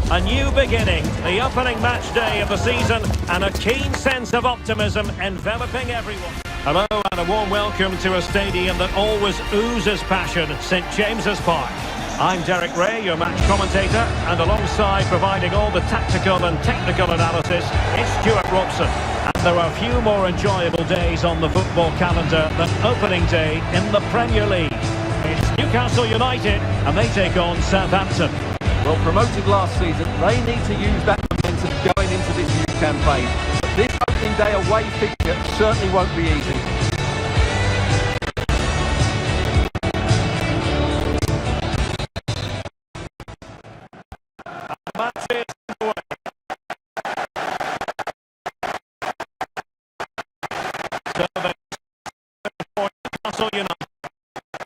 A new beginning, the opening match day of the season, and a keen sense of optimism enveloping everyone. Hello and a warm welcome to a stadium that always oozes passion, St James's Park. I'm Derek Ray, your match commentator, and alongside providing all the tactical and technical analysis, it's Stuart Robson. And there are few more enjoyable days on the football calendar than opening day in the Premier League. It's Newcastle United, and they take on Southampton. Well, promoted last season, they need to use that momentum going into this new campaign. But this opening day away fixture certainly won't be easy.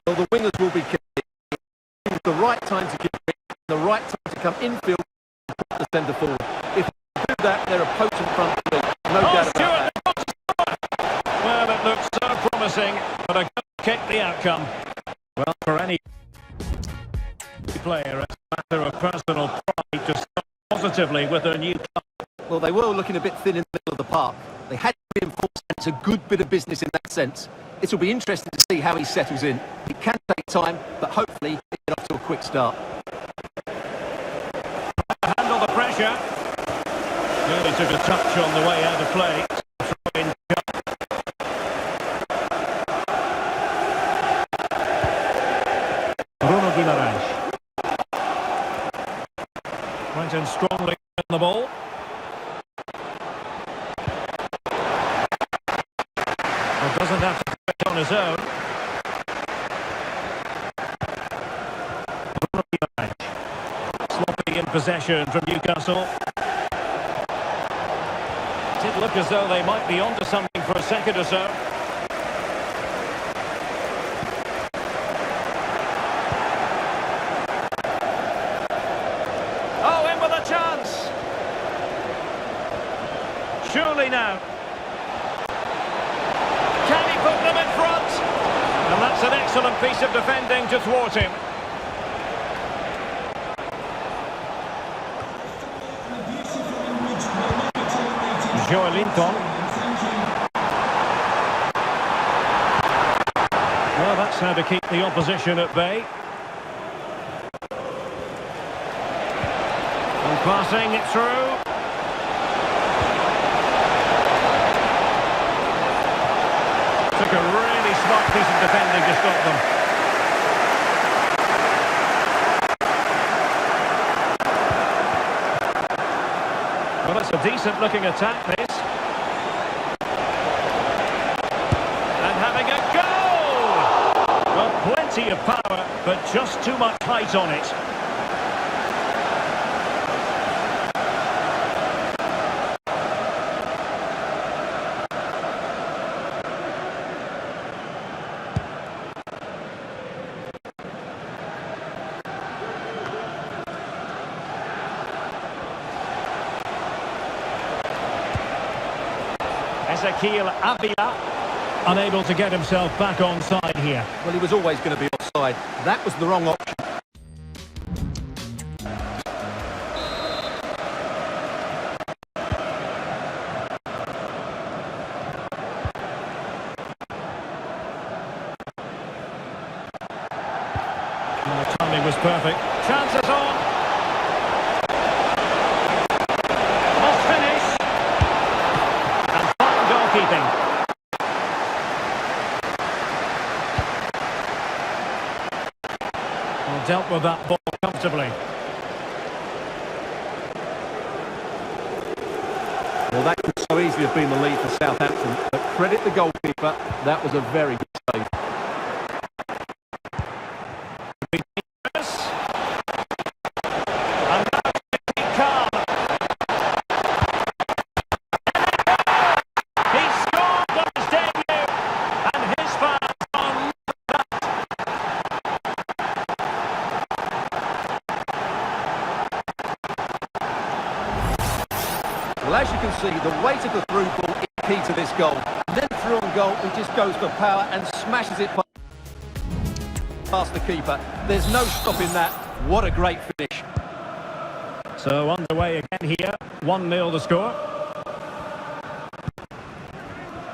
Well, the wingers will be key. It's the right time to give it, the right time to come infield and put the centre forward. If they do that, they're a potent front three. No doubt about that. Well, it looks so promising, but a good kick the outcome. Well, for any player, it's a matter of personal pride to start positively with their new club. Well, they were looking a bit thin in the middle of the park. They had to reinforce. It's a good bit of business in that sense. It will be interesting to see how he settles in. It can take time, but hopefully he'll get off to a quick start. Handle the pressure. Really took a touch on the way out of play. Bruno Guimaraes. Went in strongly on the ball. Well, doesn't have to fit on his own. Bruno Guimaraes. Sloppy in possession from Newcastle. It did look as though they might be onto something for a second or so. Oh, in with a chance. Surely now. Can he put them in front? And that's an excellent piece of defending to thwart him. Joelinton. Well, that's how to keep the opposition at bay. And passing it through. Took a really smart piece of defending to stop them. Well, it's a decent looking attack, this. And having a goal! Well, plenty of power, but just too much height on it. Ezequiel Avila, unable to get himself back on side here. Well, he was always going to be offside. That was the wrong option. And the timing was perfect. Chances on. Dealt with that ball comfortably. Well, that could so easily have been the lead for Southampton, but credit the goalkeeper, that was a very good save. And now it's calm. He scored on his debut, and his fans are well, as you can see, the weight of the through ball is key to this goal. And then through on goal, he just goes for power and smashes it past the keeper. There's no stopping that. What a great finish. So underway again here. 1-0 the score.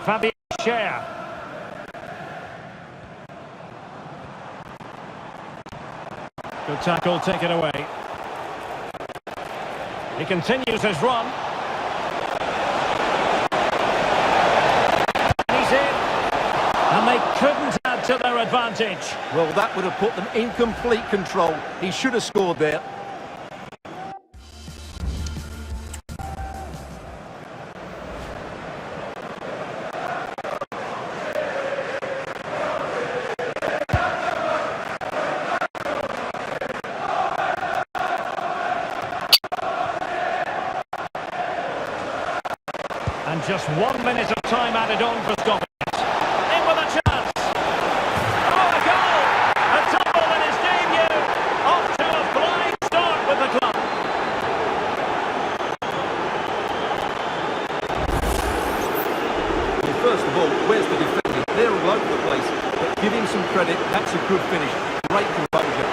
Fabian Schär. Good tackle, taken away. He continues his run. He's in. And they couldn't add to their advantage. Well, that would have put them in complete control. He should have scored there. And just 1 minute of time added on for Scotland. In with a chance. Oh, a goal! A double in his debut. Off to a flying start with the club. Well, first of all, where's the defending? They're all over the place. But give him some credit. That's a good finish. Great composure.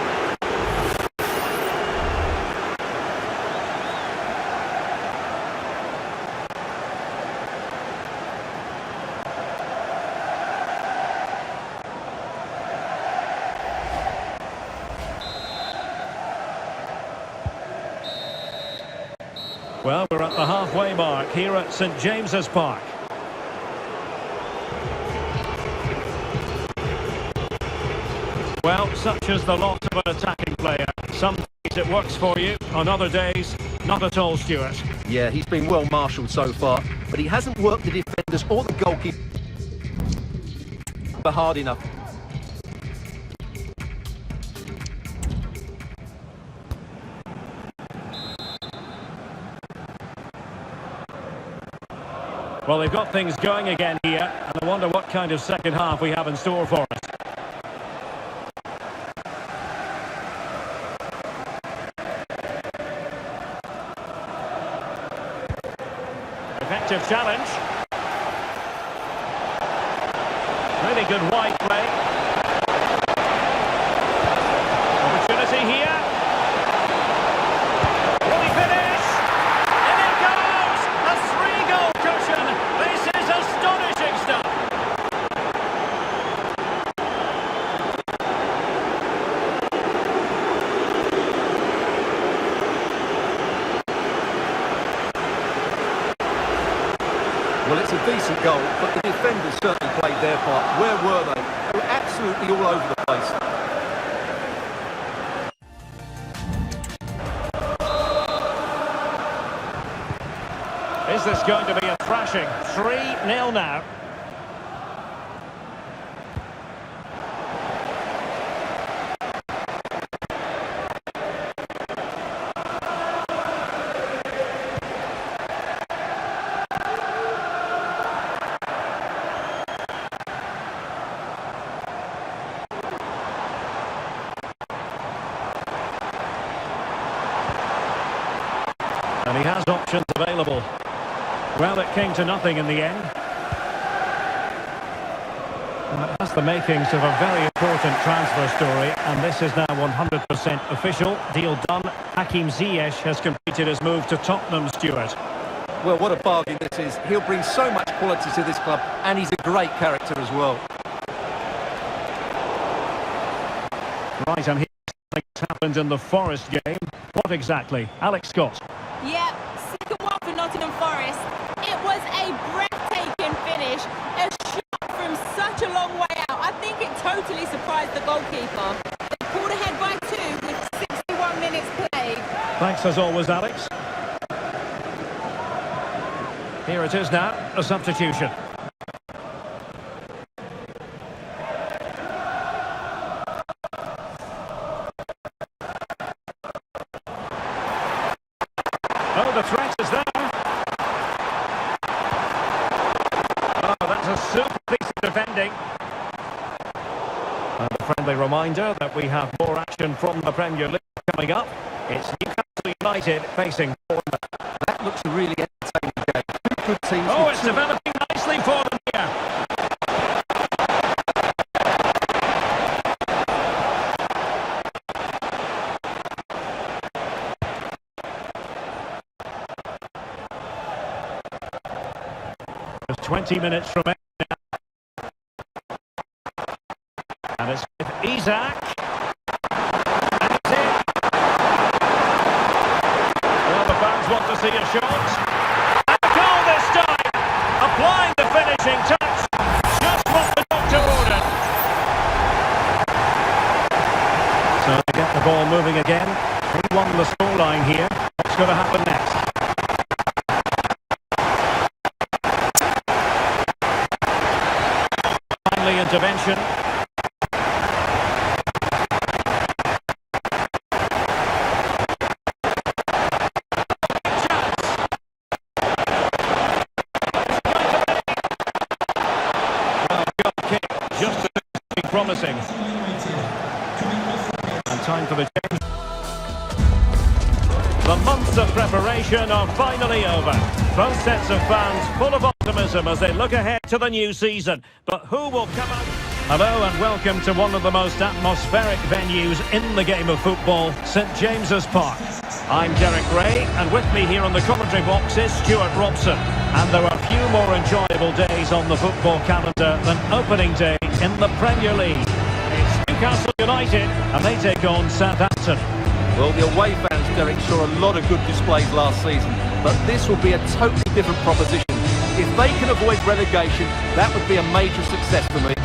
Well, we're at the halfway mark here at St James's Park. Well, such is the lot of an attacking player. Some days it works for you, on other days, not at all, Stuart. Yeah, he's been well marshalled so far, but he hasn't worked the defenders or the goalkeeper hard enough. Well, they've got things going again here, and I wonder what kind of second half we have in store for us. Effective challenge. Really good wide play. Opportunity here. Will he finish? And it goes! A 3-goal cushion. This is astonishing stuff. Well, it's a decent goal, but the defenders certainly played their part. Where were they? They were absolutely all over the place. Is this going to be a thrashing? 3-0 now. And he has options available. Well, it came to nothing in the end. And it has the makings of a very important transfer story, and this is now 100% official. Deal done. Hakim Ziyech has completed his move to Tottenham, Stuart. Well, what a bargain this is. He'll bring so much quality to this club, and he's a great character as well. Right, and here's something happened in the Forest game. What exactly? Alex Scott. Yep, second one for Nottingham Forest. It was a breathtaking finish. A shot from such a long way out. I think it totally surprised the goalkeeper. They pulled ahead by 2 with 61 minutes played. Thanks as always, Alex. Here it is now, a substitution. Oh, the threat is there. Oh, that's a super piece of defending. And a friendly reminder that we have more action from the Premier League coming up. It's Newcastle United facing Bournemouth. That looks a really entertaining game. Two good teams. Oh, it's developing nicely for them here. 20 minutes from it. And it's with Isak. And it's in. Well, the fans want to see a shot. And a goal this time. Applying the finishing touch. Just what the doctor ordered. So they get the ball moving again. 3-1 the scoreline here. What's going to happen next? Timely intervention. Just promising. And time for the change. The months of preparation are finally over. Both sets of fans full of optimism as they look ahead to the new season. But who will come out? Hello and welcome to one of the most atmospheric venues in the game of football, St James's Park. I'm Derek Ray, and with me here on the commentary box is Stuart Robson. And there are few more enjoyable days on the football calendar than opening day in the Premier League. It's Newcastle United, and they take on Southampton. Well, the away fans, Derek, saw a lot of good displays last season, but this will be a totally different proposition. If they can avoid relegation, that would be a major success for me.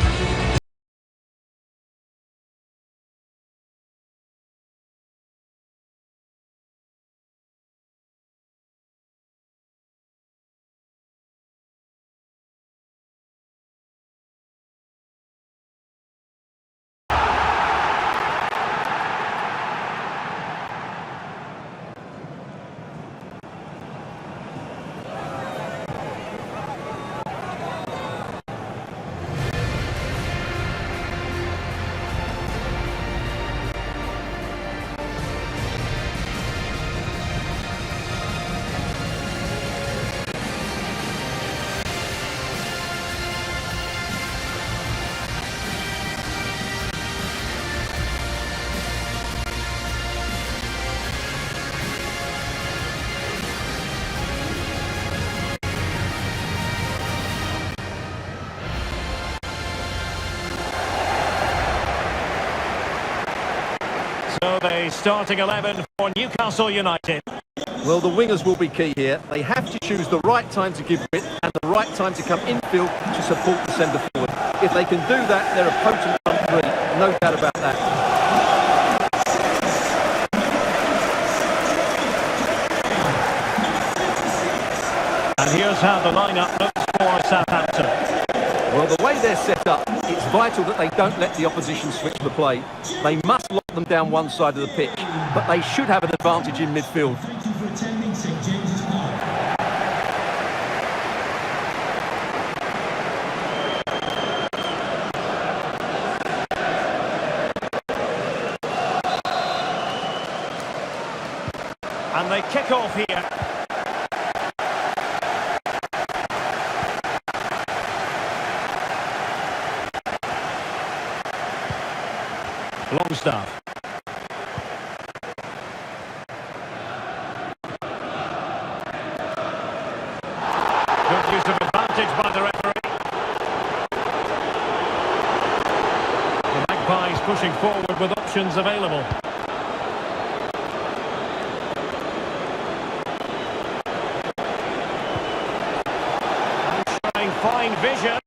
So the starting 11 for Newcastle United. Well, the wingers will be key here. They have to choose the right time to give width and the right time to come infield to support the centre forward. If they can do that, they're a potent front three. No doubt about that. And here's how the lineup looks for Southampton. Well, the way they're set up, it's vital that they don't let the opposition switch the play. They must lock them down one side of the pitch, but they should have an advantage in midfield. And they kick off here. Longstaff. Good use of advantage by the referee. The Magpies pushing forward with options available. And showing fine vision.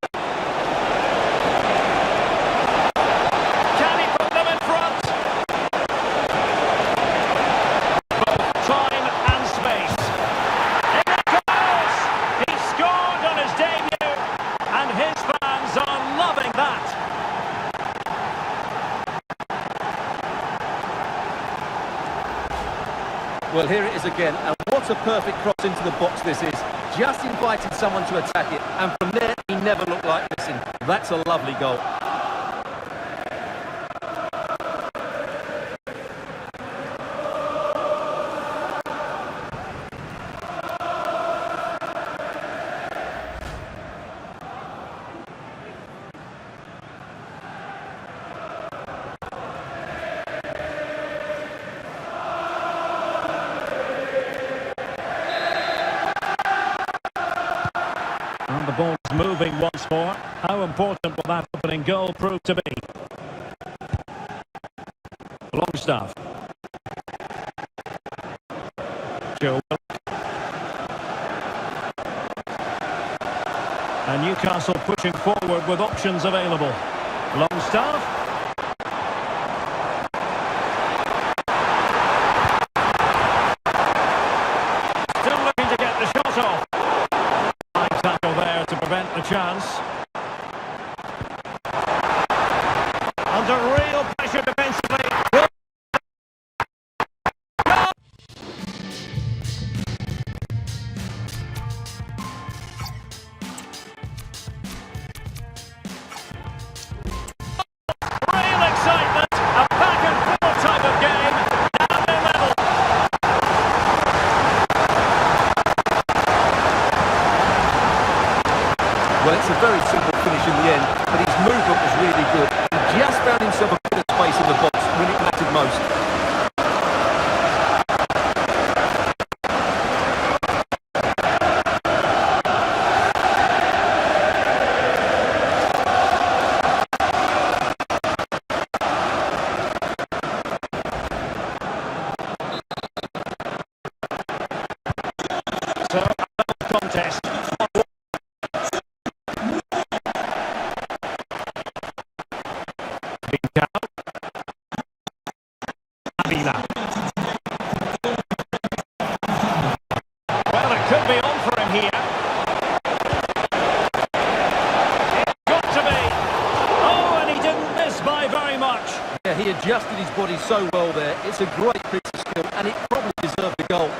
Well, here it is again, and what a perfect cross into the box this is. Just invited someone to attack it, and from there, he never looked like missing. That's a lovely goal. And the ball moving once more. How important will that opening goal prove to be? Longstaff. Joe. And Newcastle pushing forward with options available. Longstaff. Still looking to get the shot off. High tackle there to prevent the chance. Under real pressure defensively. Real excitement. A back and forth type of game. Now they're level. Well, it's a very simple finish in the end, but his movement was really good. He just found himself a bit of space in the box when it mattered most. So, a contest. Avila. Well, it could be on for him here. It's got to be. Oh, and he didn't miss by very much. Yeah, he adjusted his body so well there. It's a great piece of skill, and it probably deserved the goal.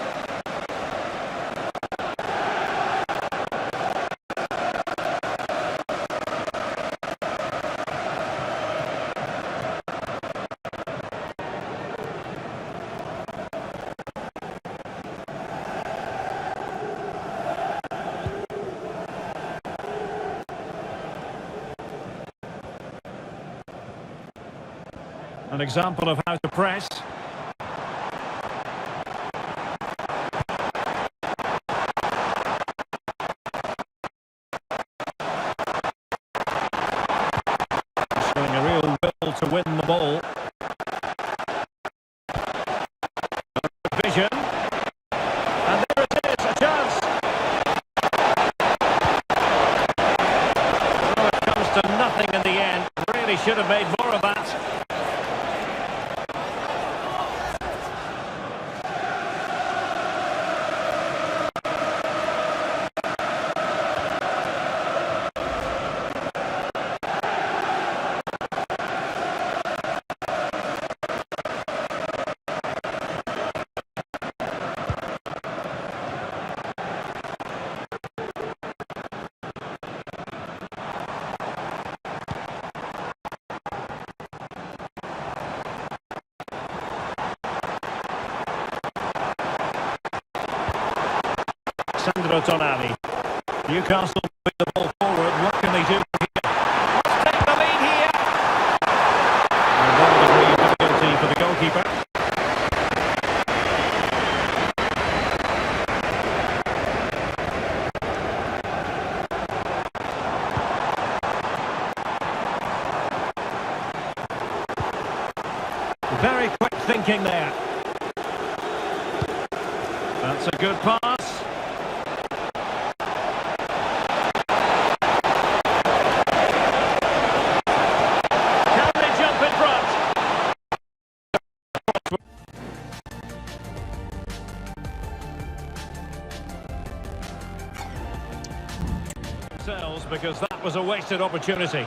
An example of how to press. Showing a real will to win the ball. Vision. And there it is, a chance. So it comes to nothing in the end. Really should have made more of that. Sandro Tonali. Newcastle moving the ball forward. What can they do here? Let's take the lead here. And one degree of difficulty for the goalkeeper. Very quick thinking there. That's a good pass. Because that was a wasted opportunity.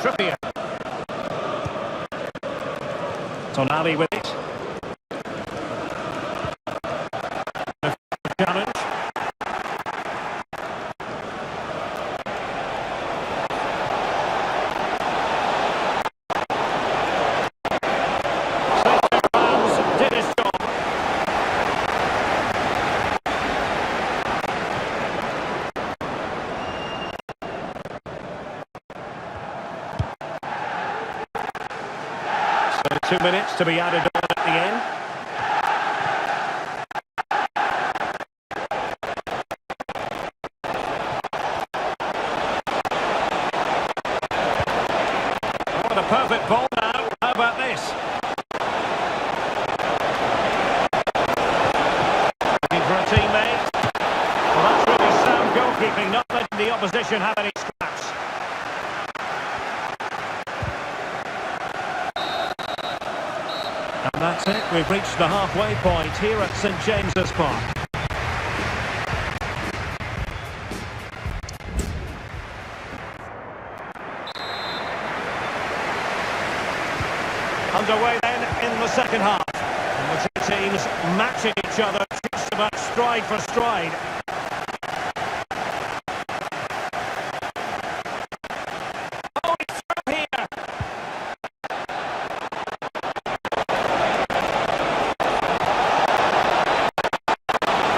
Trippier. Tonali with it. Challenge. 2 minutes to be added on at the end. What a perfect ball now. How about this? Looking for a teammate. Well, that's really sound goalkeeping, not letting the opposition have any scraps. And that's it. We've reached the halfway point here at St James's Park. Underway then in the second half. And the two teams matching each other just about stride for stride. Oh, it's through here.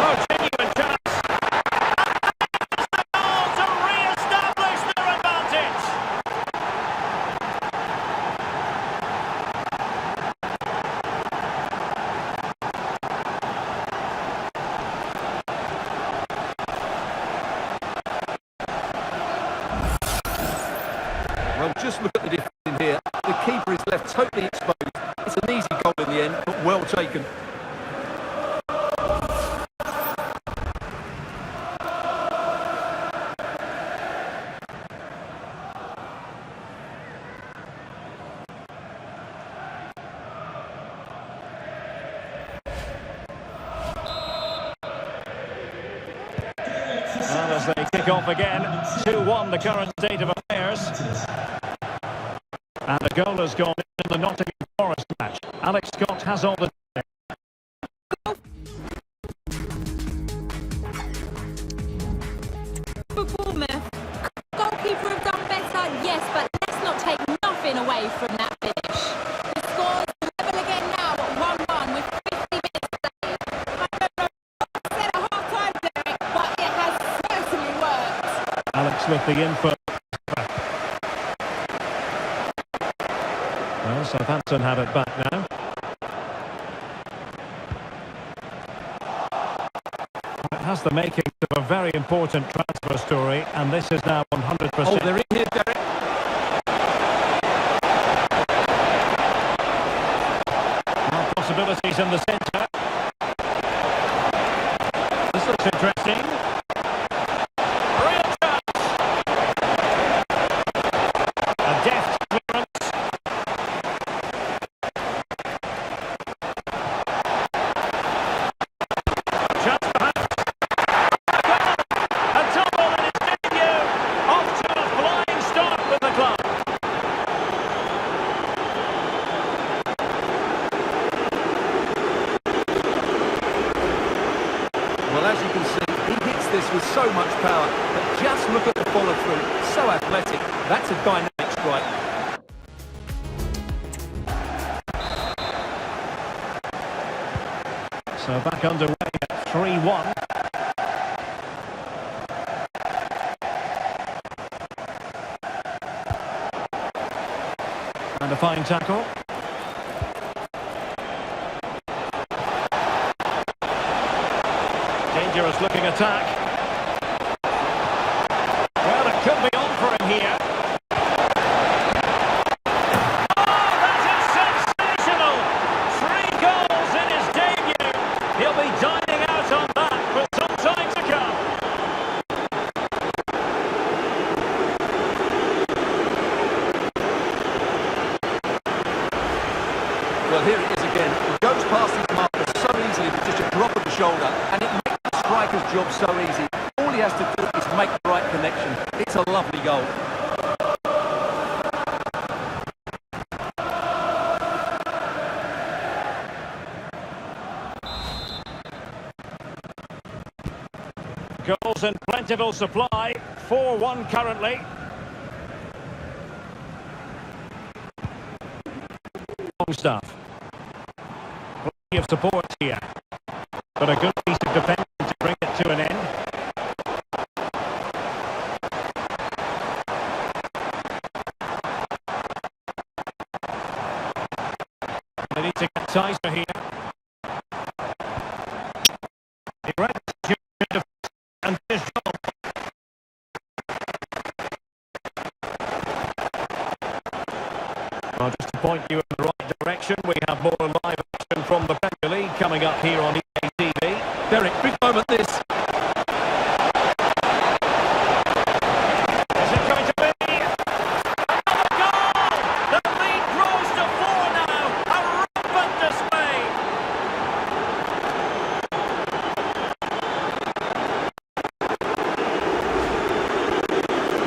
Oh, genuine chance. Oh, to re-establish their advantage. Well, just look at the difference in here. The keeper is left totally exposed. It's an easy goal in the end, but well taken. Well, as they kick off again, 2-1 the current state of affairs. And a goal has gone in the Nottingham Forest match. Alex Scott has all the... For Bournemouth, goalkeeper have done better, yes, but let's not take nothing away from that finish. The score's level again now at 1-1 with 50 minutes to play. I don't know what I said at half-time, Derek, but it has certainly worked. Alex with the info. Well, Southampton have it back now. It has the makings of a very important transfer story, and this is now 100%. Oh, they're in here, Derek. More possibilities in the centre. This looks interesting. Real chance. A deft clearance. Chance perhaps. A tumble in his debut. Off to a flying start with the club. Well, as you can see, he hits this with so much power, but just look at the follow-through. So athletic. That's a dynamic strike. So back underway at 3-1. And a fine tackle. Dangerous looking attack. Well, it could be on for him here. Oh, that is sensational! 3 goals in his debut. He'll be dining out on that for some time to come. Well, here it is again. He goes past his marker so easily with just a drop of the shoulder, and it makes the striker's job so easy. All he has to do is make the right connection. It's a lovely goal. Goals in plentiful supply. 4-1 currently. Long stuff. Plenty of support here. But a good piece of defending to bring it to an end. Tighter here. He read and his job. Well, just to point you in the right direction, we have more live action from the Premier League coming up here on EA TV. Derek, big moment this. Is it going to be? Another goal! The lead grows to 4 now. A rampant display.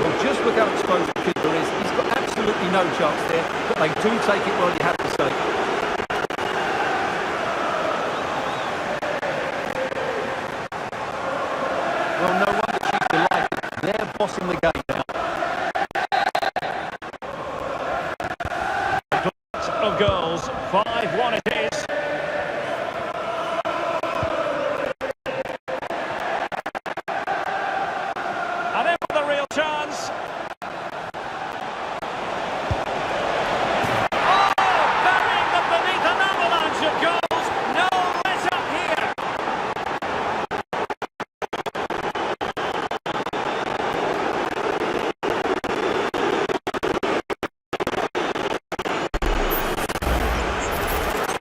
Well, just look how exposed the keeper is. He's got absolutely no chance there, but they do take it well, you have to say. Well, no wonder she's delighted. They're bossing the game now. Of goals, 5-1 it is. And in with a real chance. Oh, burying them beneath an avalanche of goals. No let up here.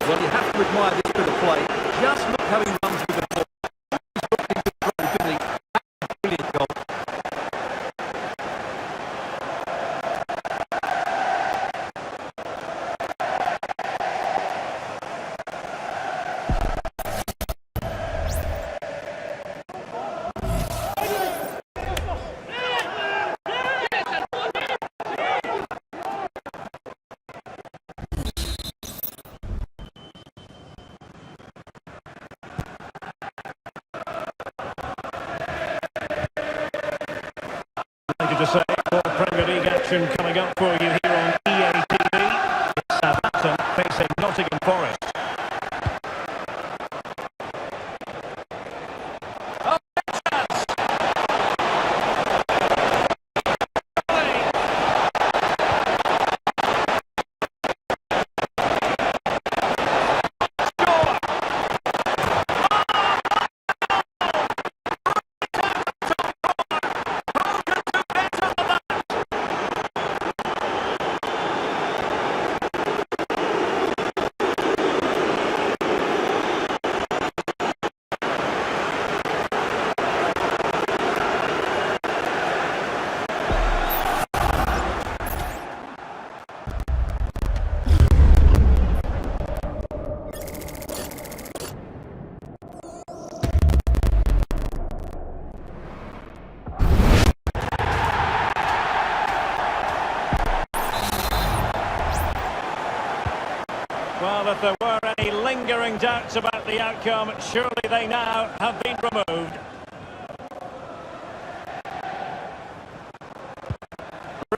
Well, you have to admire this bit of play. Just look how he runs with the ball. He's got in control, didn't he? That's a brilliant goal. Thank you to say, more Premier League action coming up for you here on EA TV. It's Southampton facing Nottingham Forest. Oh, chance! Well, if there were any lingering doubts about the outcome, surely they now have been removed.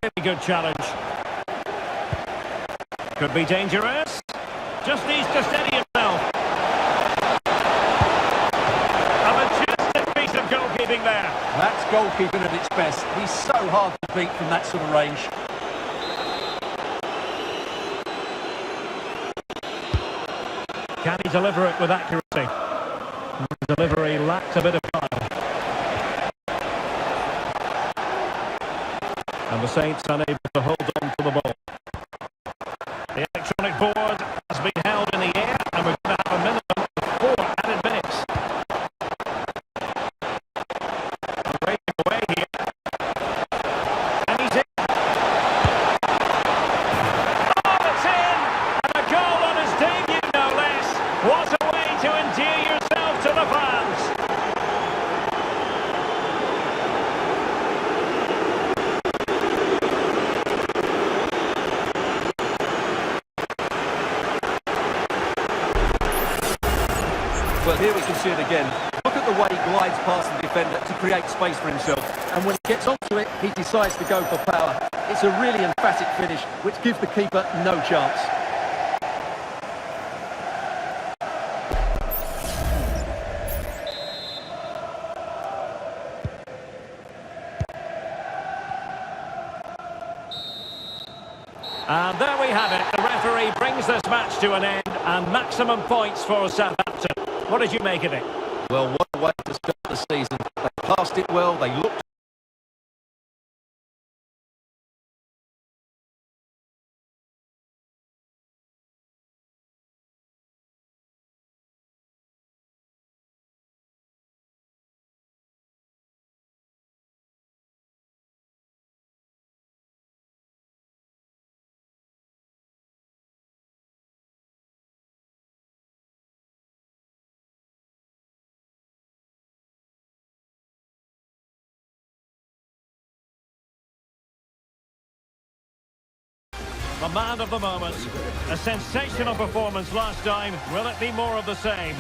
Really good challenge. Could be dangerous. Just needs to steady himself. A majestic piece of goalkeeping there. That's goalkeeping at its best. He's so hard to beat from that sort of range. Can he deliver it with accuracy? The delivery lacked a bit of guile. And the Saints unable to hold on to the ball. The electronic board has been held in the air, and we're going to have a minimum of 4 added minutes. Breaking away here. And he's in. Oh, it's in! And a goal on his debut, no less. What a way to endear yourself to the fans. Well, here we can see it again. Look at the way he glides past the defender to create space for himself. And when he gets onto it, he decides to go for power. It's a really emphatic finish, which gives the keeper no chance. And there we have it. The referee brings this match to an end. and maximum points for Southampton. What did you make of it? Well, what a way to start the season. They passed it well, they looked. The man of the moment. A sensational performance last time. Will it be more of the same?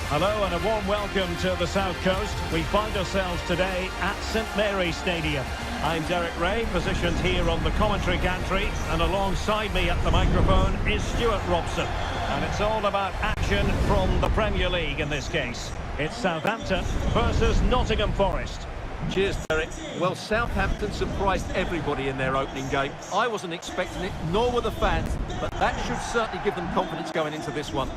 Hello and a warm welcome to the South Coast. We find ourselves today at St Mary's Stadium. I'm Derek Ray, positioned here on the commentary gantry, and alongside me at the microphone is Stuart Robson. And it's all about action from the Premier League in this case. It's Southampton versus Nottingham Forest. Cheers, Derek. Well, Southampton surprised everybody in their opening game. I wasn't expecting it, nor were the fans, but that should certainly give them confidence going into this one.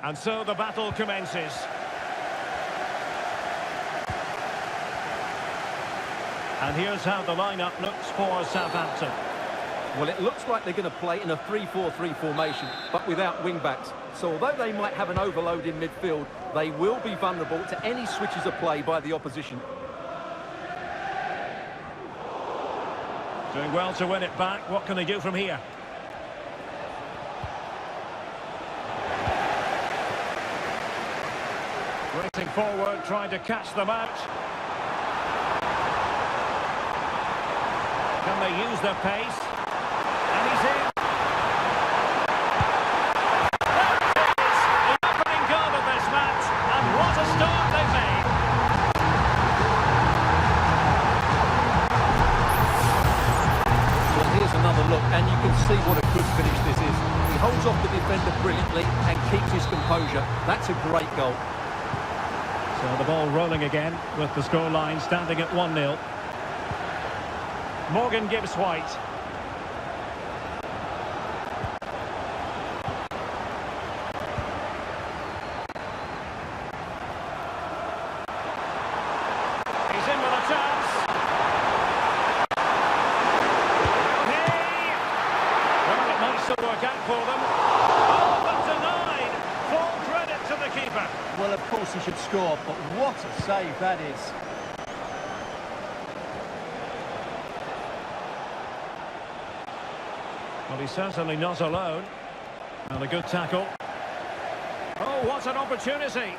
And so the battle commences. And here's how the lineup looks for Southampton. Well, it looks like they're going to play in a 3-4-3 formation, but without wing-backs. So although they might have an overload in midfield, they will be vulnerable to any switches of play by the opposition. Doing well to win it back. What can they do from here? Racing forward, trying to catch them out. Can they use their pace? And he's in. There it is! The opening goal of this match. And what a start they've made. Well, here's another look, and you can see what a good finish this is. He holds off the defender brilliantly and keeps his composure. That's a great goal. So the ball rolling again with the scoreline standing at 1-0. Morgan gives White. He's in with a chance. Hey! Well, it might still work out for them. Oh, but denied. Full credit to the keeper. Well, of course he should score, but what a save that is. Well, he's certainly not alone. And a good tackle. Oh, what an opportunity.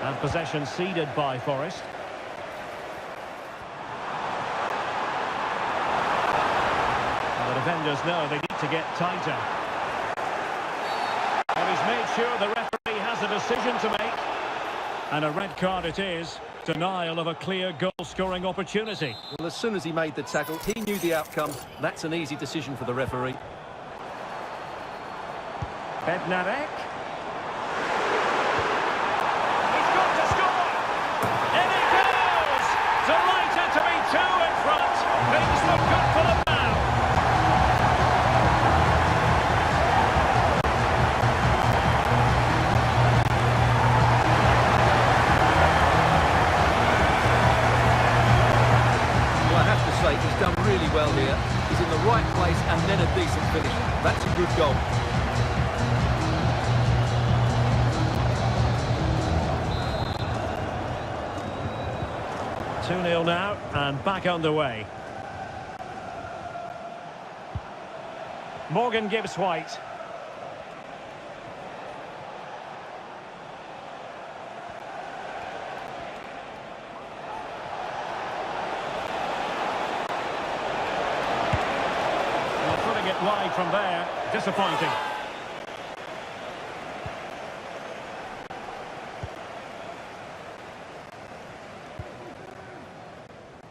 And possession ceded by Forest. The defenders know they need to get tighter. Well, he's made sure the referee has a decision to make. And a red card it is. Denial of a clear goal-scoring opportunity. Well, as soon as he made the tackle, he knew the outcome. That's an easy decision for the referee. Bednarek. He's got to score! In it goes! Delighted to be two in front. Things look good for them now. Well, I have to say, he's done really well here. He's in the right place and then a decent finish. 2-0 now, and back underway. Morgan gives White. Putting it wide from there. Disappointing.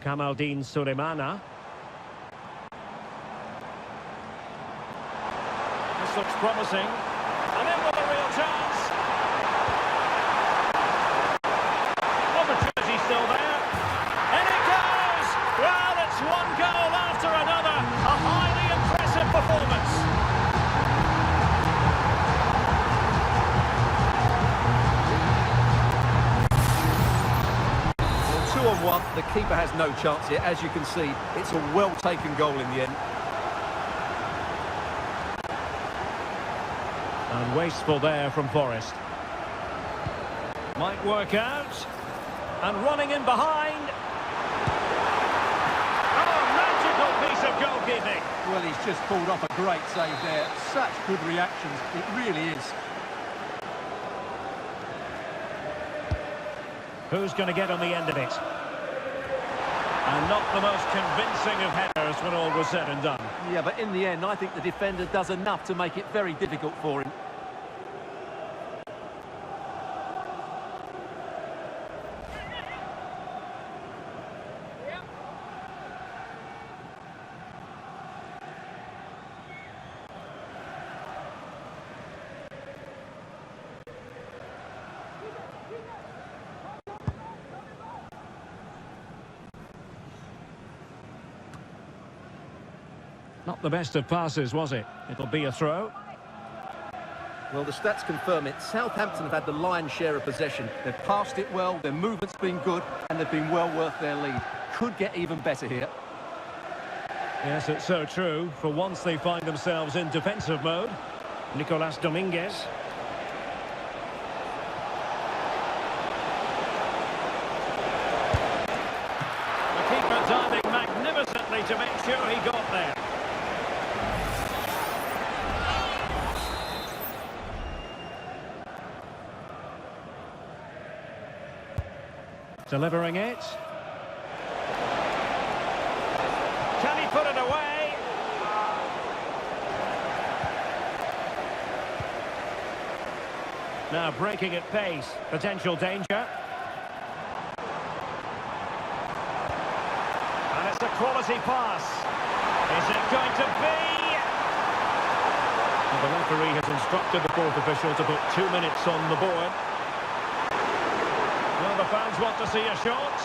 Kamaldeen Sulemana. This looks promising. And in with a real chance. Opportunity still there. And it goes! Well, it's one goal after another. A highly impressive performance. Well, 2-on-1, the keeper has no chance here. As you can see, it's a well-taken goal in the end. And wasteful there from Forest. Might work out. And running in behind. Oh, magical piece of goalkeeping. Well, he's just pulled off a great save there. Such good reactions. It really is. Who's going to get on the end of it? And not the most convincing of headers when all was said and done. Yeah, but in the end, I think the defender does enough to make it very difficult for him. Not the best of passes, was it? It'll be a throw. Well, the stats confirm it. Southampton have had the lion's share of possession. They've passed it well, their movement's been good, and they've been well worth their lead. Could get even better here. Yes, it's so true. For once they find themselves in defensive mode. Nicolas Dominguez. The keeper diving magnificently to make sure he got there. Delivering it. Can he put it away? Now breaking at pace. Potential danger. And it's a quality pass. Is it going to be? Well, the referee has instructed the fourth official to put 2 minutes on the board. The fans want to see a shot.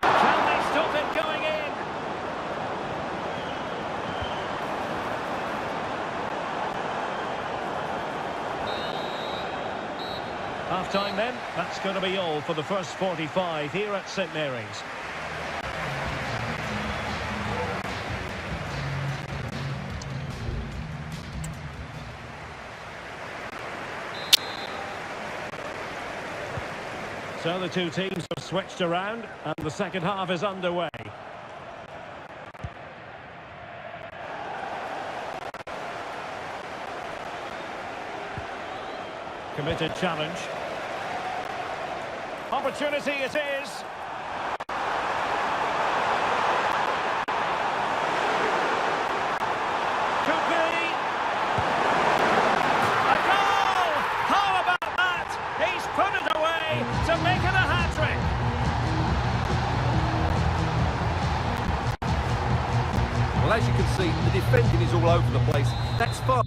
Can they stop it going in? Half-time then. That's going to be all for the first 45 here at St Mary's. So the two teams have switched around and the second half is underway. Committed challenge. Opportunity it is. Could be. A goal! How about that? He's put it away to make it a hat-trick. Well, as you can see, the defending is all over the place. That's far.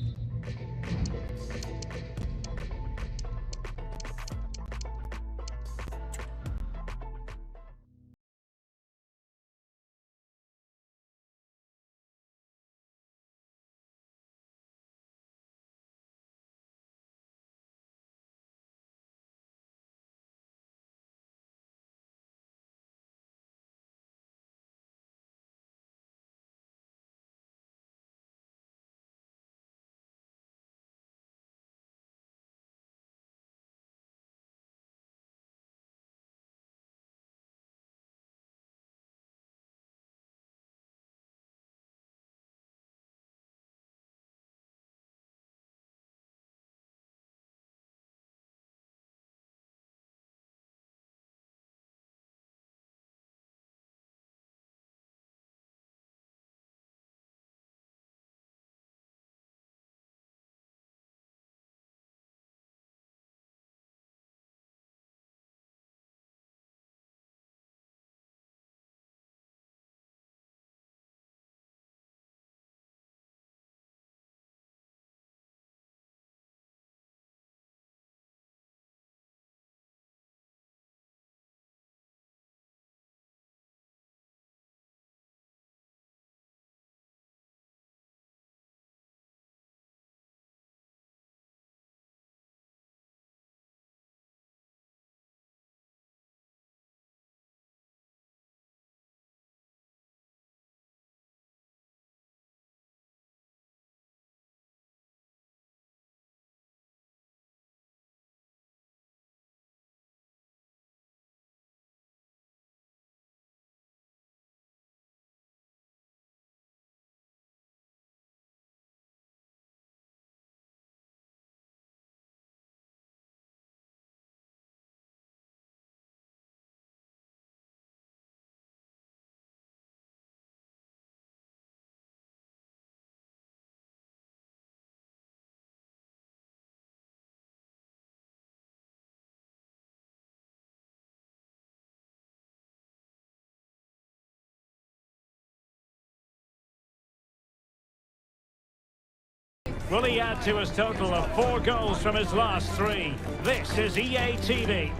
Will he add to his total of 4 goals from his last 3? This is EA TV.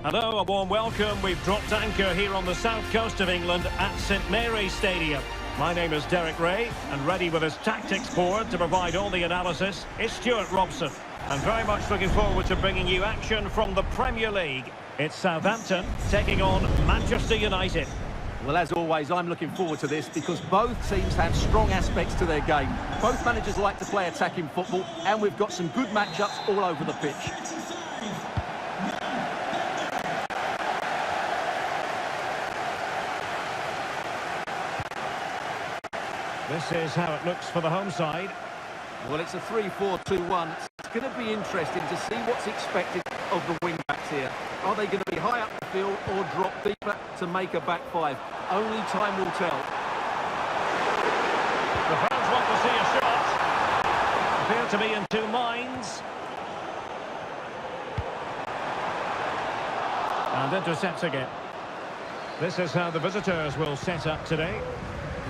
Hello, a warm welcome. We've dropped anchor here on the south coast of England at St Mary's Stadium. My name is Derek Ray, and ready with his tactics board to provide all the analysis is Stuart Robson. I'm very much looking forward to bringing you action from the Premier League. It's Southampton taking on Manchester United. Well, as always, I'm looking forward to this because both teams have strong aspects to their game. Both managers like to play attacking football, and we've got some good matchups all over the pitch. This is how it looks for the home side. Well, it's a 3-4-2-1. It's going to be interesting to see what's expected of the wing-backs here. Are they going to be high up the field or drop deeper to make a back five? Only time will tell. The fans want to see a shot. Appear to be in 2 minds. And intercepts again. This is how the visitors will set up today.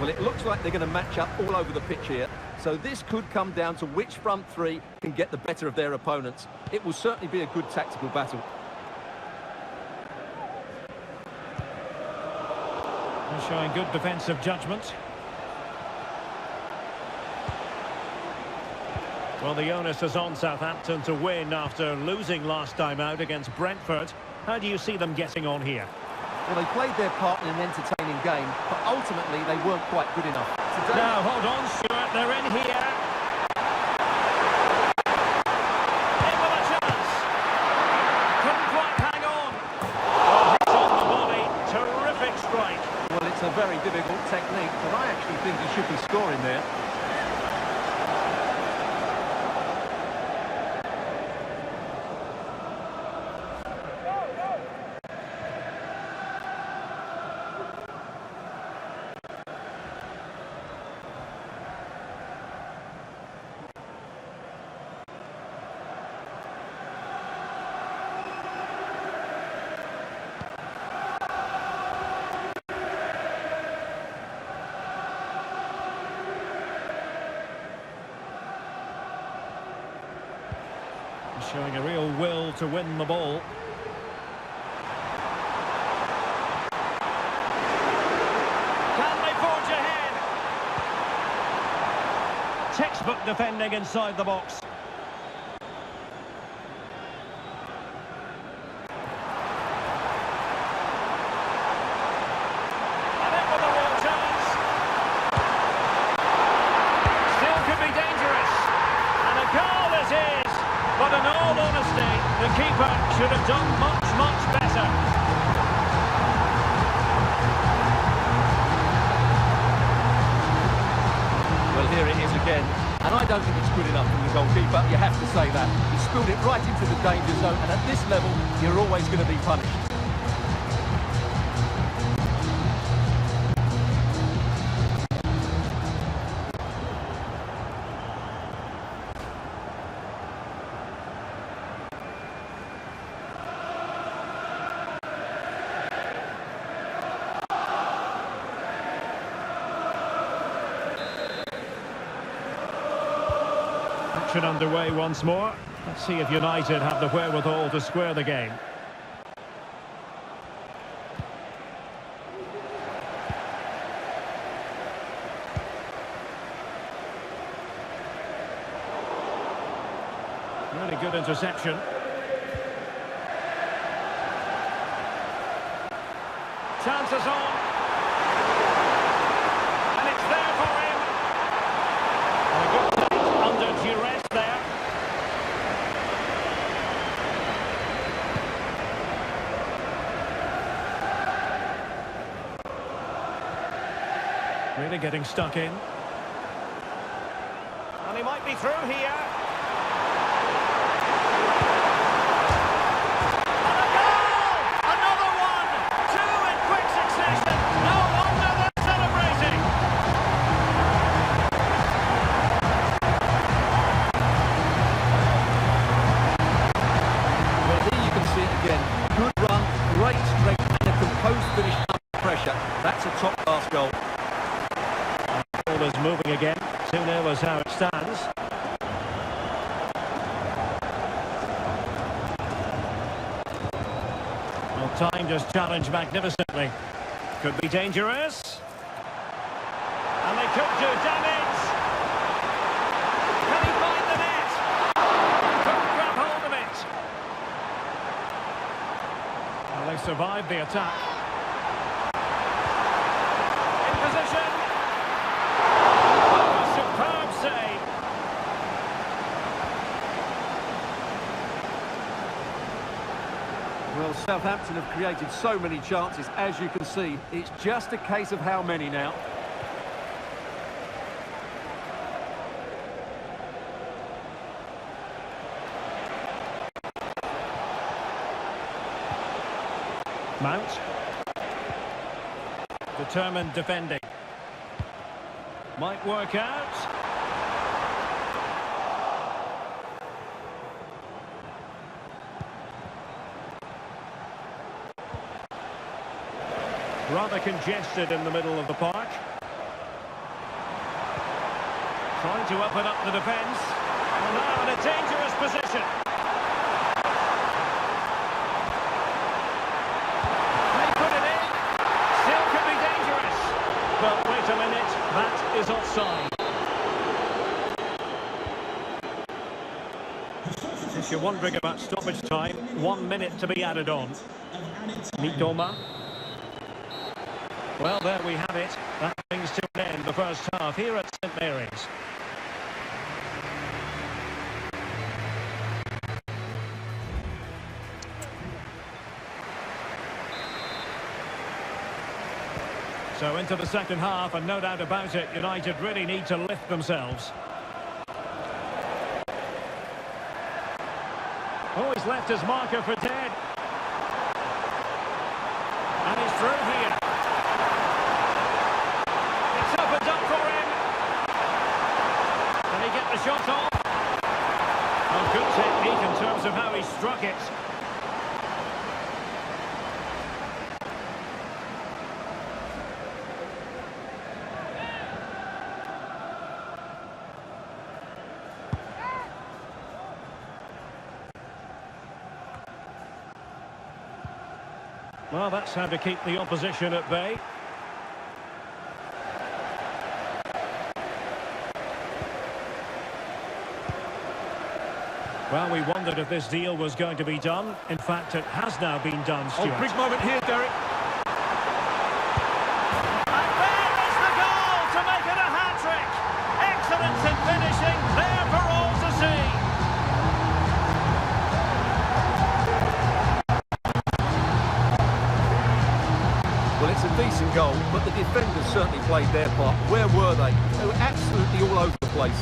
Well, it looks like they're going to match up all over the pitch here. So this could come down to which front three can get the better of their opponents. It will certainly be a good tactical battle. They're showing good defensive judgment. Well, the onus is on Southampton to win after losing last time out against Brentford. How do you see them getting on here? Well, they played their part in an entertaining game, but ultimately they weren't quite good enough. Today... Now, hold on, Stuart, they're in here. In with a chance. Couldn't quite hang on. Oh, hit on the body. Terrific strike. Well, it's a very difficult technique, but I actually think he should be scoring there. Showing a real will to win the ball. Can they forge ahead? Textbook defending inside the box. And in with a real chance. Still could be dangerous. And a goal it is. But in all honesty, the keeper should have done much, much better. Well, here it is again. And I don't think it's good enough from the goalkeeper, you have to say that. He spilled it right into the danger zone, and at this level, you're always going to be punished. Action underway once more. Let's see if United have the wherewithal to square the game. Really good interception. Chances on. And it's there for him. And a good touch under duress there. Really getting stuck in. And he might be through here. And a goal! Another one! 2 in quick succession. No wonder they're celebrating. Well, here you can see it again. Good run, great strength, and a composed finish under pressure. That's a top-class goal. All ball is moving again. 2-0 is how it stands. Well, timed his challenge magnificently. Could be dangerous. And they could do damage. Can he find the net? Couldn't grab hold of it. Well, they survived the attack. In position. Oh, a superb save. Well, Southampton have created so many chances, as you can see. It's just a case of how many now. Mount. Determined defending. Might work out. Rather congested in the middle of the park. Trying to open up the defence. And now in a dangerous position. They put it in. Still could be dangerous. But wait a minute, that is offside. If you're wondering about stoppage time, 1 minute to be added on. Mitoma. Well, there we have it. That brings to an end the first half here at St Mary's. So into the second half, and no doubt about it, United really need to lift themselves. Oh, he's left his marker for dead. And he's through here. The shot off. Oh, good technique in terms of how he struck it. Well, that's how to keep the opposition at bay. Well, we wondered if this deal was going to be done. In fact, it has now been done, Stuart. Oh, big moment here, Derek. And there is the goal to make it a hat-trick. Excellence in finishing, there for all to see. Well, it's a decent goal, but the defenders certainly played their part. Where were they? They were absolutely all over the place.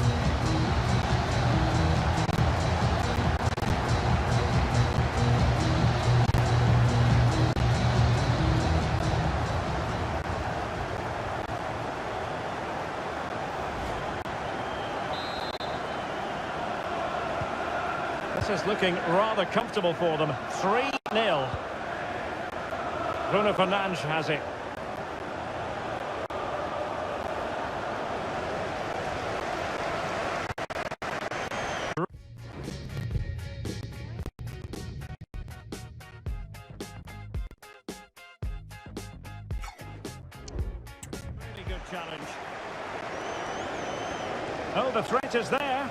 This is looking rather comfortable for them. 3-0. Bruno Fernandes has it. Really good challenge. Oh, the threat is there.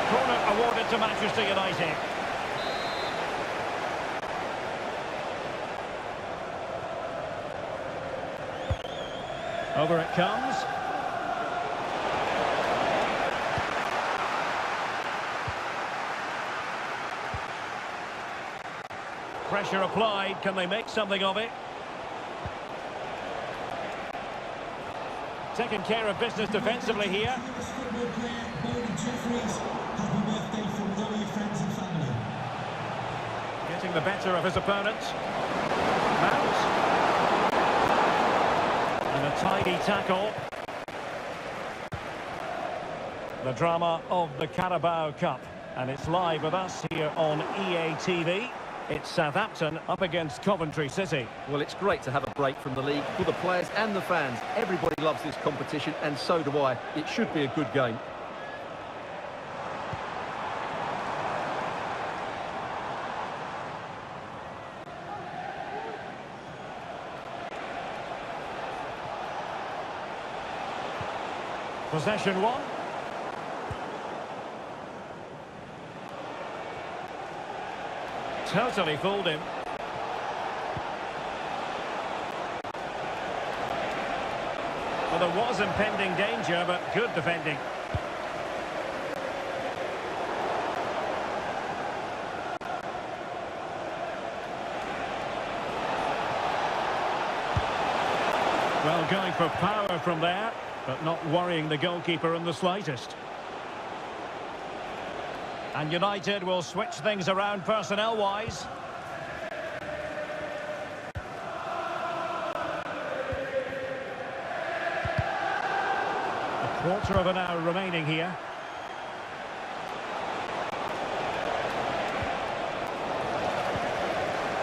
Corner awarded to Manchester United. Over it comes. Pressure applied. Can they make something of it? Taking care of business defensively here. Getting the better of his opponent. Mount. And a tidy tackle. The drama of the Carabao Cup. And it's live with us here on EA TV. It's Southampton up against Coventry City. Well, it's great to have a break from the league for the players and the fans. Everybody loves this competition, and so do I. It should be a good game. Possession one. Totally fooled him. Well, there was impending danger, but good defending. Well, going for power from there, but not worrying the goalkeeper in the slightest. And United will switch things around personnel-wise. A quarter of an hour remaining here.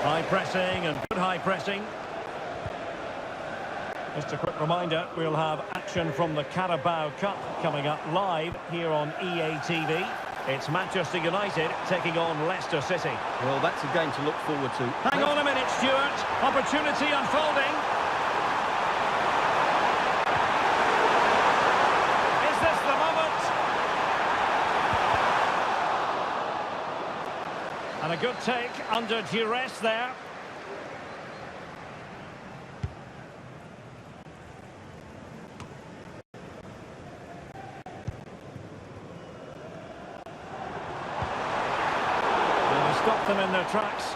High pressing and good high pressing. Just a quick reminder, we'll have action from the Carabao Cup coming up live here on EA TV. It's Manchester United taking on Leicester City. Well, that's a game to look forward to. Hang on a minute, Stuart. Opportunity unfolding. Is this the moment? And a good take under duress there. Stop them in their tracks.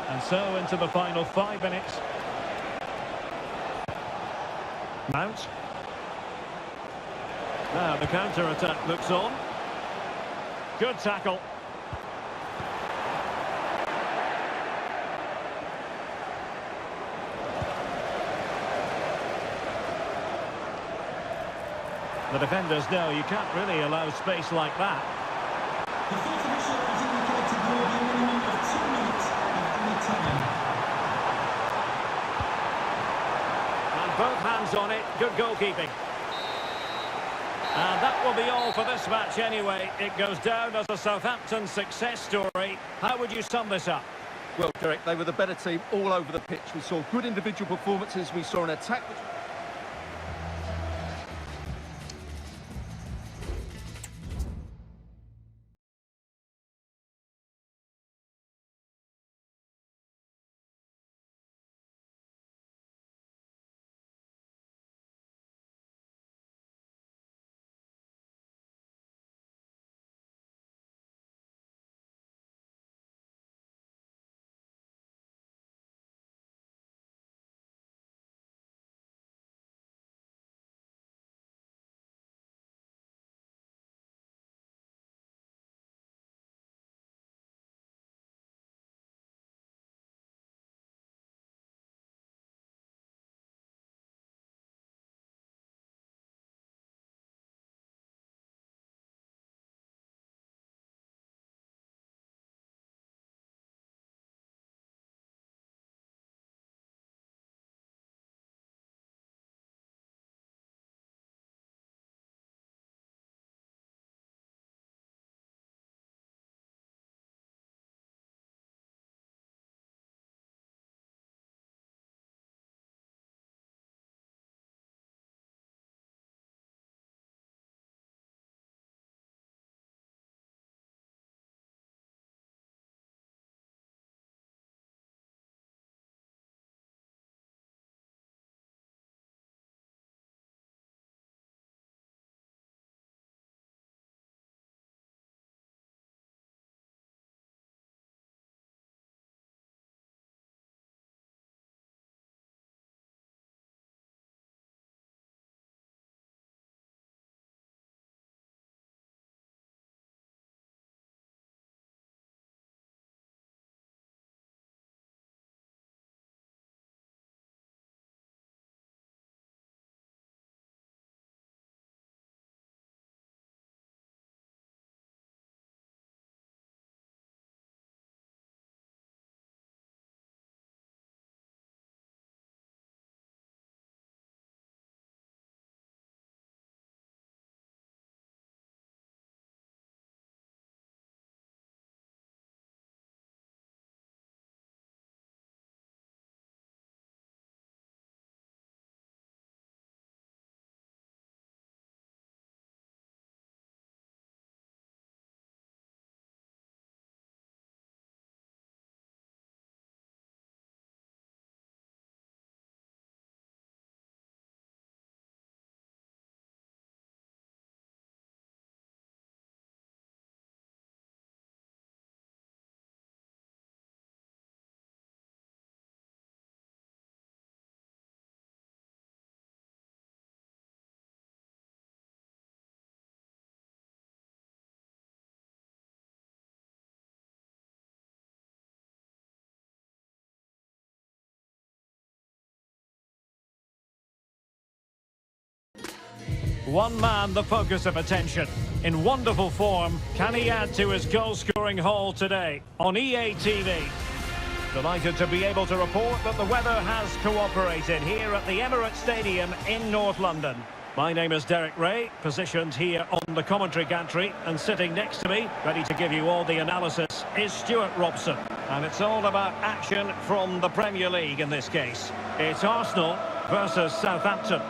And so into the final 5 minutes. Mount. Now the counter-attack looks on. Good tackle. The defenders know you can't really allow space like that. The fourth official has indicated there will be a minimum of 2 minutes of any time. And both hands on it, good goalkeeping. And that will be all for this match anyway. It goes down as a Southampton success story. How would you sum this up? Well, Derek, they were the better team all over the pitch. We saw good individual performances. We saw an attack which... One man the focus of attention. In wonderful form, can he add to his goal-scoring haul today on EA TV? Delighted to be able to report that the weather has cooperated here at the Emirates Stadium in North London. My name is Derek Ray, positioned here on the commentary gantry, and sitting next to me, ready to give you all the analysis, is Stuart Robson. And it's all about action from the Premier League in this case. It's Arsenal versus Southampton.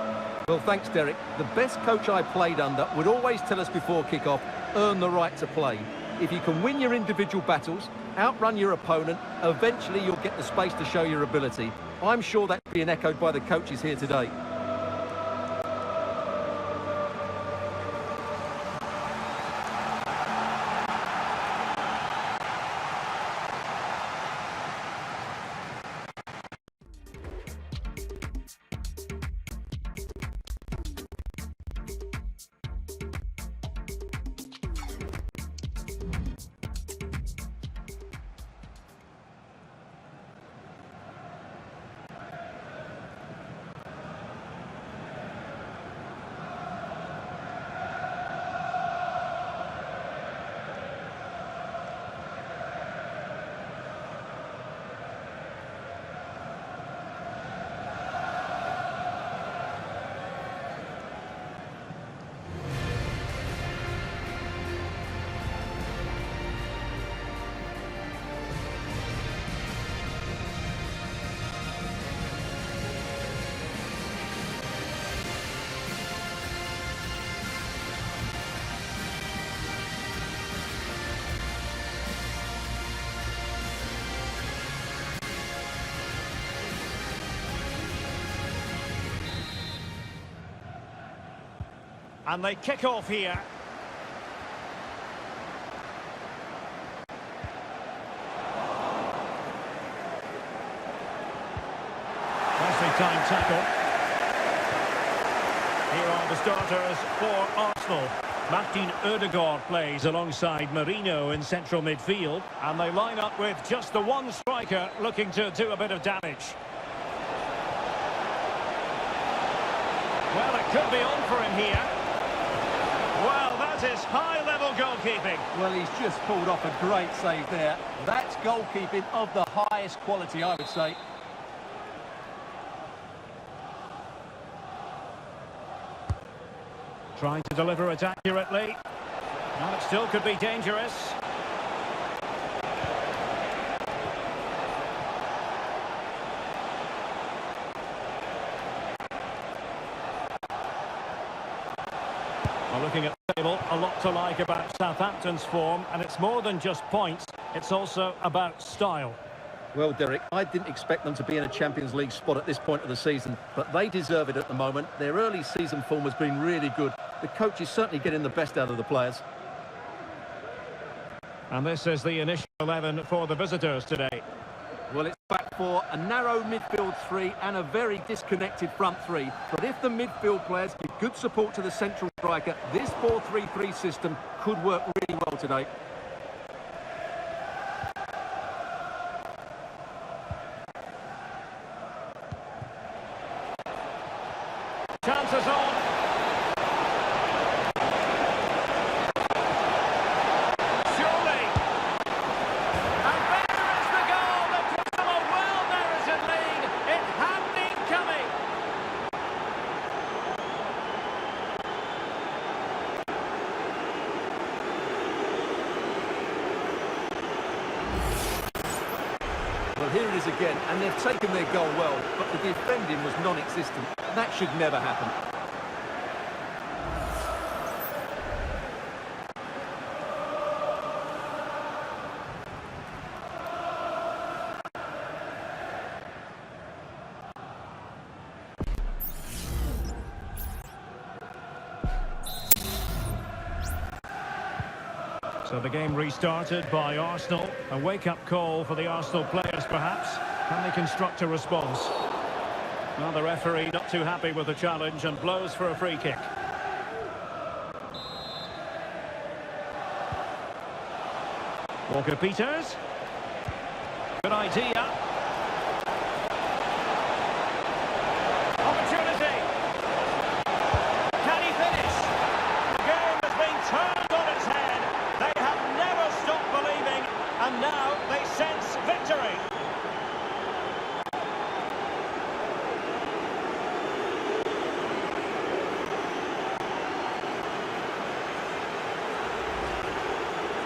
Well, thanks, Derek. The best coach I played under would always tell us before kick-off, earn the right to play. If you can win your individual battles, outrun your opponent, eventually you'll get the space to show your ability. I'm sure that's being echoed by the coaches here today. And they kick off here. Nicely timed tackle. Here are the starters for Arsenal. Martin Ødegaard plays alongside Marino in central midfield. And they line up with just the one striker looking to do a bit of damage. Well, it could be on for him here. Well, that is high-level goalkeeping. Well, he's just pulled off a great save there. That's goalkeeping of the highest quality, I would say. Trying to deliver it accurately. Well, it still could be dangerous. Well, looking at the table, a lot to like about Southampton's form, and it's more than just points, it's also about style. Well, Derek, I didn't expect them to be in a Champions League spot at this point of the season, but they deserve it at the moment. Their early season form has been really good. The coach is certainly getting the best out of the players. And this is the initial 11 for the visitors today. Well, it's back for a narrow midfield three and a very disconnected front three. But if the midfield players give good support to the central striker, this 4-3-3 system could work really well today. Chances on. Surely. And there is the goal that gives them a well-merited lead. It had been coming. Well, here it is again, and they've taken their goal well, but the defending was non-existent. That should never happen. So the game restarted by Arsenal. A wake-up call for the Arsenal players, perhaps. Can they construct a response? Well, the referee not too happy with the challenge and blows for a free kick. Walker-Peters. Good idea. Opportunity. Can he finish?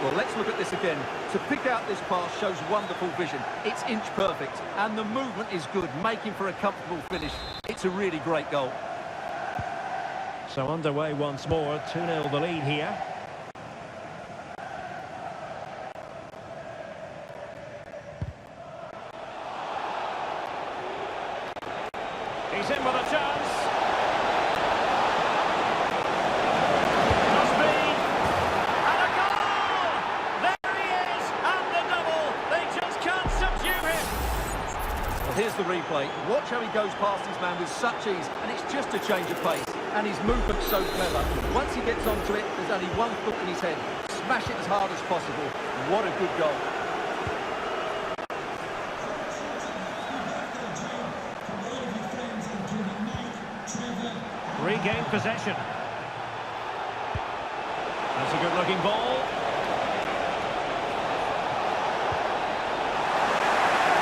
Well, let's look at this again. To pick out this pass shows wonderful vision. It's inch perfect, and the movement is good, making for a comfortable finish. It's a really great goal. So underway once more, 2-0 the lead here. He's in with a chance. Must be. And a goal! There he is! And the double! They just can't subdue him! Well, here's the replay. Watch how he goes past his man with such ease, and it's just a change of pace. And his movement's so clever. Once he gets onto it, there's only one thought in his head. Smash it as hard as possible. What a good goal. Regained possession. That's a good-looking ball.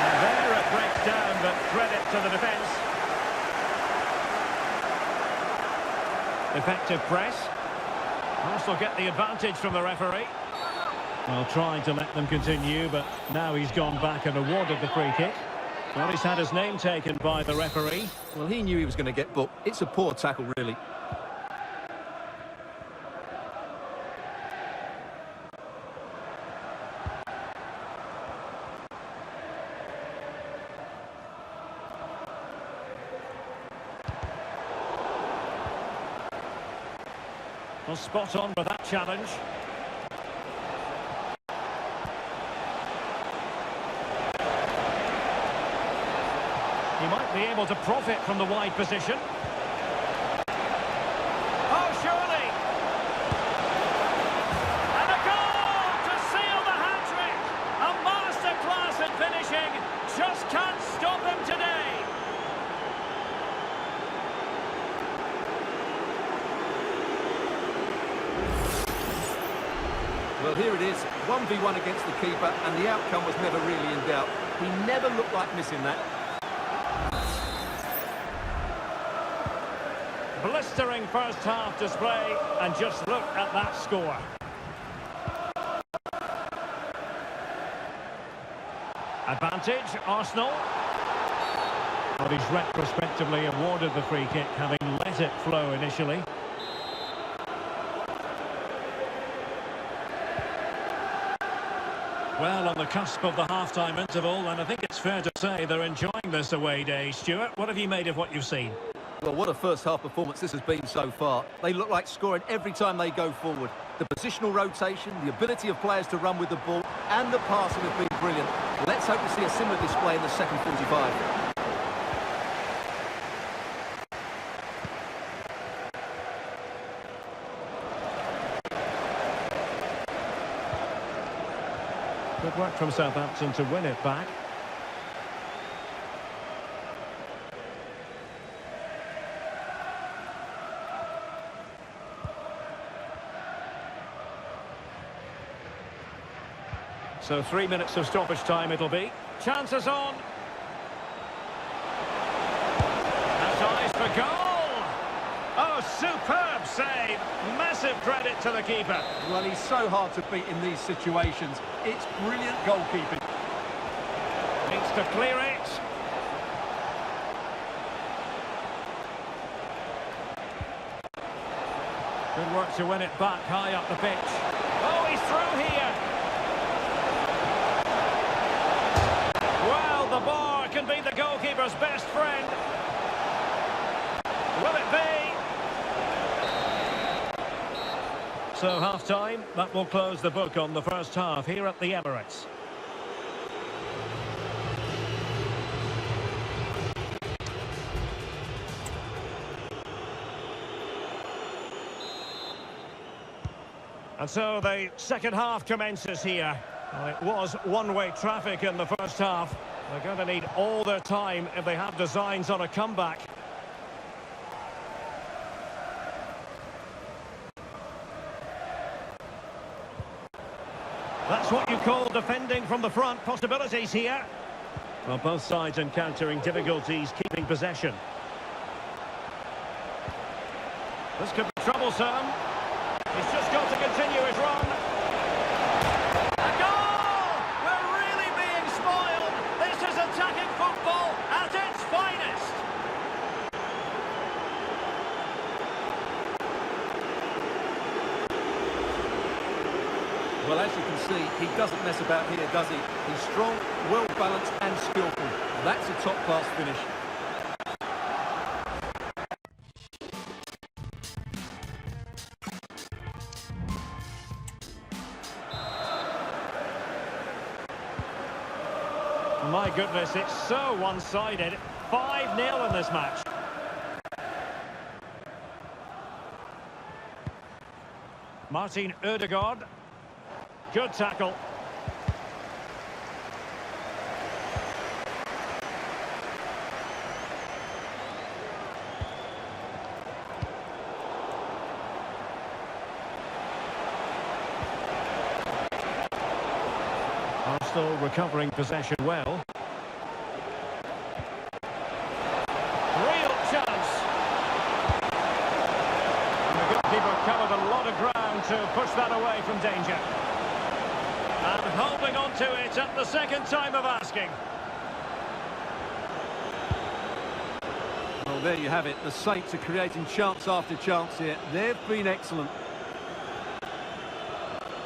And there it breaks down, but credit to the defence. Effective press. Arsenal get the advantage from the referee. Well, trying to let them continue, but now he's gone back and awarded the free kick. Well, he's had his name taken by the referee. Well, he knew he was going to get booked. It's a poor tackle, really. Well, spot on with that challenge. He might be able to profit from the wide position. Oh, surely! And a goal to seal the hat-trick! A masterclass in finishing. Just can't stop him today. Well, here it is, 1v1 against the keeper, and the outcome was never really in doubt. He never looked like missing that. Blistering first half display, and just look at that score. Advantage, Arsenal. But he's retrospectively awarded the free kick, having let it flow initially. Well, on the cusp of the half-time interval, and I think it's fair to say they're enjoying this away day. Stuart, what have you made of what you've seen? Well, what a first-half performance this has been so far. They look like scoring every time they go forward. The positional rotation, the ability of players to run with the ball, and the passing have been brilliant. Let's hope to see a similar display in the second 45. Good work from Southampton to win it back. So 3 minutes of stoppage time it'll be. Chances on. Has eyes for goal. Oh, superb save. Massive credit to the keeper. Well, he's so hard to beat in these situations. It's brilliant goalkeeping. Needs to clear it. Good work to win it back high up the pitch. Oh, he's through here. Well, the bar can be the goalkeeper's best friend. Will it be? So half-time, that will close the book on the first half here at the Emirates. And so the second half commences here. Well, it was one-way traffic in the first half. They're going to need all their time if they have designs on a comeback. That's what you call defending from the front. Possibilities here. Well, both sides encountering difficulties keeping possession. This could be troublesome. He's just got to continue his run. as you can see, he doesn't mess about here, does he? He's strong, well-balanced and skillful. That's a top-class finish. My goodness, it's so one-sided. 5-0 in this match. Martin Ødegaard. Good tackle. Arsenal recovering possession well. Real chance. And the goalkeeper covered a lot of ground to push that away from danger. And holding on to it at the second time of asking. Well, there you have it. The Saints are creating chance after chance here. They've been excellent.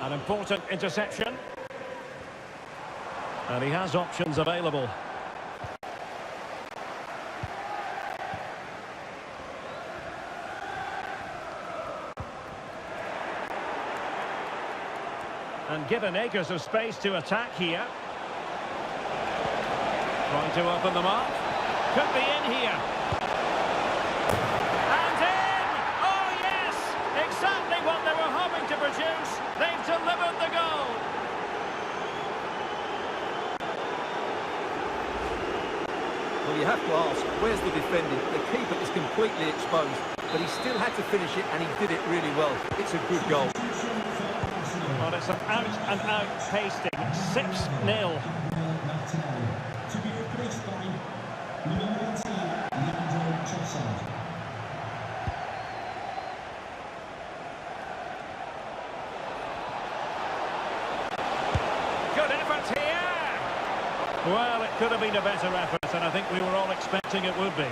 An important interception. And he has options available. And given acres of space to attack here. Trying to open them up. Could be in here. And in! Oh yes! Exactly what they were hoping to produce. They've delivered the goal. Well, you have to ask, where's the defending? The keeper is completely exposed, but he still had to finish it, and he did it really well. It's a good goal. Well, it's an out-and-out pasting. 6-0. To be replaced by number 18, Leandro Trossard. Good effort here! Well, it could have been a better effort, and I think we were all expecting it would be.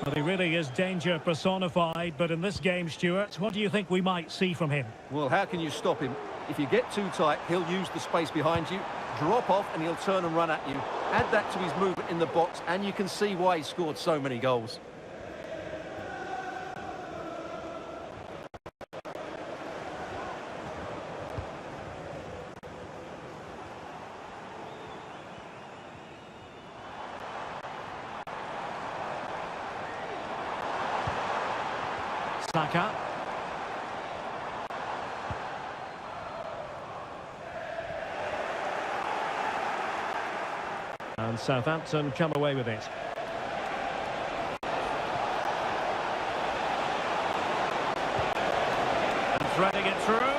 Well, he really is danger personified, but in this game, Stuart, what do you think we might see from him? Well, how can you stop him? If you get too tight, he'll use the space behind you, drop off, and he'll turn and run at you. Add that to his movement in the box, and you can see why he scored so many goals. Saka. And Southampton come away with it. And threading it through.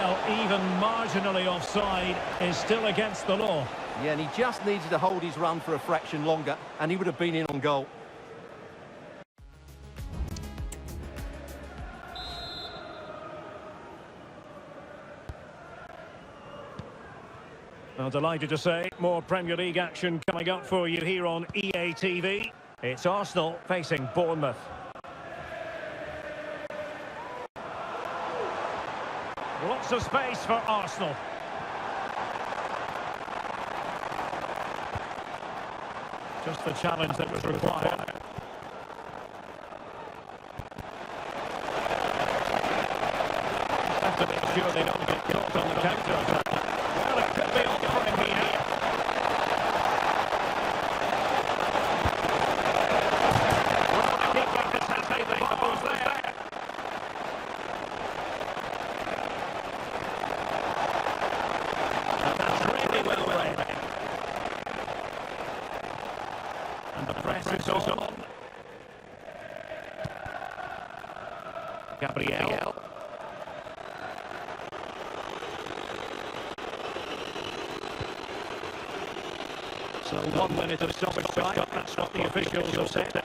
Well, even marginally offside is still against the law. Yeah, and he just needed to hold his run for a fraction longer, and he would have been in on goal. Well, delighted to say, more Premier League action coming up for you here on EA TV. It's Arsenal facing Bournemouth. Lots of space for Arsenal. Just the challenge that was required. Have to make sure they don't get caught on the counter-attack. Well, it could be offering here. Well, the keeper just has made the balls there. And that's really well read. And the press is on. Gabriel. So 1 minute of stoppage time, that's what the officials have said. The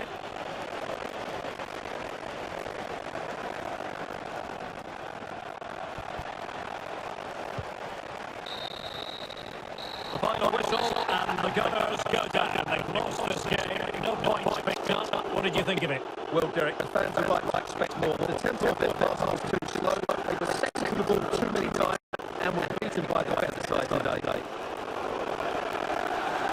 final whistle and the Gunners go down. They've lost this game. no point picking up. What did you think of it? Well, Derek, the fans are right to expect more. The tempo of their passing was too slow. They were second to the ball too many times and were beaten by the better side today.